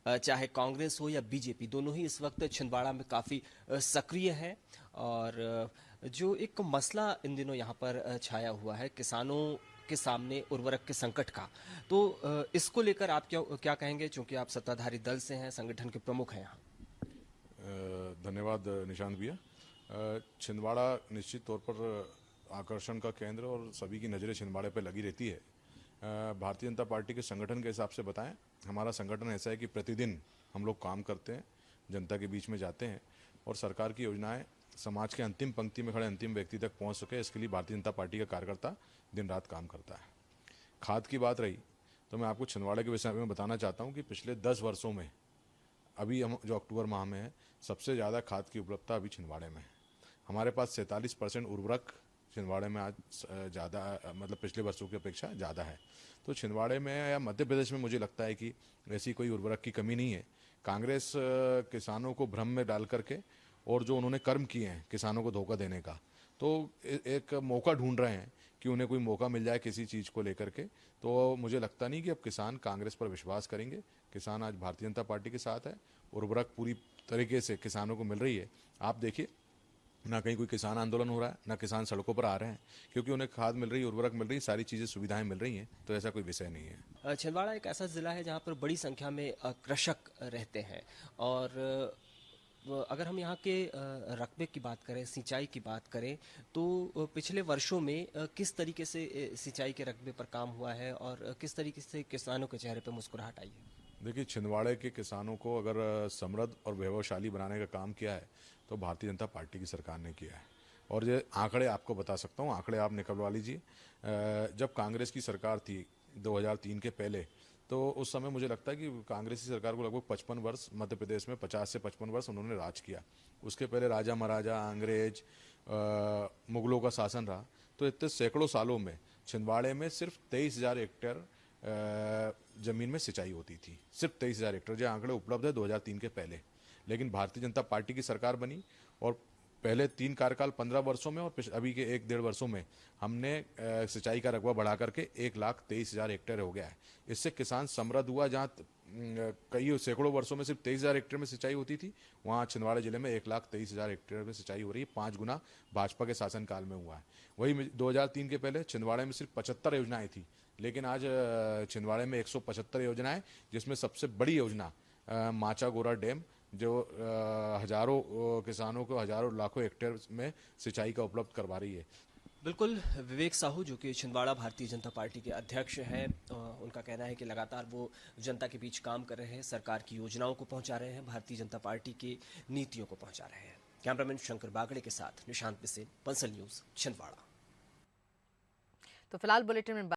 चाहे कांग्रेस हो या बीजेपी, दोनों ही इस वक्त छिंदवाड़ा में काफ़ी सक्रिय हैं। और जो एक मसला इन दिनों यहाँ पर छाया हुआ है किसानों के सामने उर्वरक के संकट का, तो इसको लेकर आप क्या क्या कहेंगे, चूंकि आप सत्ताधारी दल से हैं, संगठन के प्रमुख हैं यहाँ। धन्यवाद निशांत भैया। छिंदवाड़ा निश्चित तौर पर आकर्षण का केंद्र और सभी की नज़रें छिंदवाड़े पर लगी रहती है। भारतीय जनता पार्टी के संगठन के हिसाब से बताएं, हमारा संगठन ऐसा है कि प्रतिदिन हम लोग काम करते हैं, जनता के बीच में जाते हैं और सरकार की योजनाएं समाज के अंतिम पंक्ति में खड़े अंतिम व्यक्ति तक पहुंच सके, इसके लिए भारतीय जनता पार्टी का कार्यकर्ता दिन रात काम करता है। खाद की बात रही तो मैं आपको छिंदवाड़े के विषय में बताना चाहता हूं कि पिछले 10 वर्षों में, अभी हम जो अक्टूबर माह में है, सबसे ज़्यादा खाद की उपलब्धता अभी छिंदवाड़े में है। हमारे पास 47% उर्वरक छिंदवाड़े में आज ज़्यादा, मतलब पिछले वर्षों की अपेक्षा ज़्यादा है। तो छिंदवाड़े में या मध्य प्रदेश में मुझे लगता है कि ऐसी कोई उर्वरक की कमी नहीं है। कांग्रेस किसानों को भ्रम में डाल करके और जो उन्होंने कर्म किए हैं किसानों को धोखा देने का, तो एक मौका ढूंढ रहे हैं कि उन्हें कोई मौका मिल जाए किसी चीज़ को लेकर के। तो मुझे लगता नहीं कि अब किसान कांग्रेस पर विश्वास करेंगे। किसान आज भारतीय जनता पार्टी के साथ है। उर्वरक पूरी तरीके से किसानों को मिल रही है। आप देखिए, ना कहीं कोई किसान आंदोलन हो रहा है, ना किसान सड़कों पर आ रहे हैं, क्योंकि उन्हें खाद मिल रही है, उर्वरक मिल रही है, सारी चीज़ें सुविधाएं मिल रही हैं। तो ऐसा कोई विषय नहीं है। छिंदवाड़ा एक ऐसा ज़िला है जहाँ पर बड़ी संख्या में कृषक रहते हैं। और अगर हम यहाँ के रकबे की बात करें, सिंचाई की बात करें, तो पिछले वर्षों में किस तरीके से सिंचाई के रकबे पर काम हुआ है और किस तरीके से किसानों के चेहरे पर मुस्कुराहट आई है। देखिए, छिंदवाड़े के किसानों को अगर समृद्ध और वैभवशाली बनाने का काम किया है तो भारतीय जनता पार्टी की सरकार ने किया है। और ये आंकड़े आपको बता सकता हूँ, आंकड़े आप निकलवा लीजिए। जब कांग्रेस की सरकार थी 2003 के पहले, तो उस समय मुझे लगता है कि कांग्रेस की सरकार को लगभग 55 वर्ष मध्य प्रदेश में 50 से 55 वर्ष उन्होंने राज किया। उसके पहले राजा महाराजा, अंग्रेज, मुगलों का शासन रहा। तो इतने सैकड़ों सालों में छिंदवाड़े में सिर्फ 23,000 हेक्टेयर जमीन में सिंचाई होती थी। सिर्फ 23,000 हेक्टेयर, जो आंकड़े उपलब्ध है 2003 के पहले। लेकिन भारतीय जनता पार्टी की सरकार बनी और पहले 3 कार्यकाल 15 वर्षों में और अभी के 1-1.5 वर्षों में हमने सिंचाई का रकबा बढ़ा करके 1,23,000 हेक्टेयर हो गया है। इससे किसान समृद्ध हुआ। जहाँ कई सैकड़ों वर्षों में सिर्फ 23,000 हेक्टेयर में सिंचाई होती थी, वहाँ छिंदवाड़ा जिले में 1,23,000 हेक्टेयर में सिंचाई हो रही है। 5 गुना भाजपा के शासनकाल में हुआ है। वही 2003 के पहले छिंदवाड़े में सिर्फ 75 योजनाएं थी, लेकिन आज छिंदवाड़े में 175 योजनाएं, जिसमें सबसे बड़ी योजना माचा गोरा डैम, जो हजारों किसानों को हजारों लाखों हेक्टेयर में सिंचाई का उपलब्ध करवा रही है। बिल्कुल। विवेक साहू, जो कि छिंदवाड़ा भारतीय जनता पार्टी के अध्यक्ष हैं, उनका कहना है कि लगातार वो जनता के बीच काम कर रहे हैं, सरकार की योजनाओं को पहुंचा रहे हैं, भारतीय जनता पार्टी की नीतियों को पहुंचा रहे हैं। कैमरामैन शंकर बागड़े के साथ निशांत बिसेन, बंसल न्यूज, छिंदवाड़ा। तो फिलहाल बुलेटिन में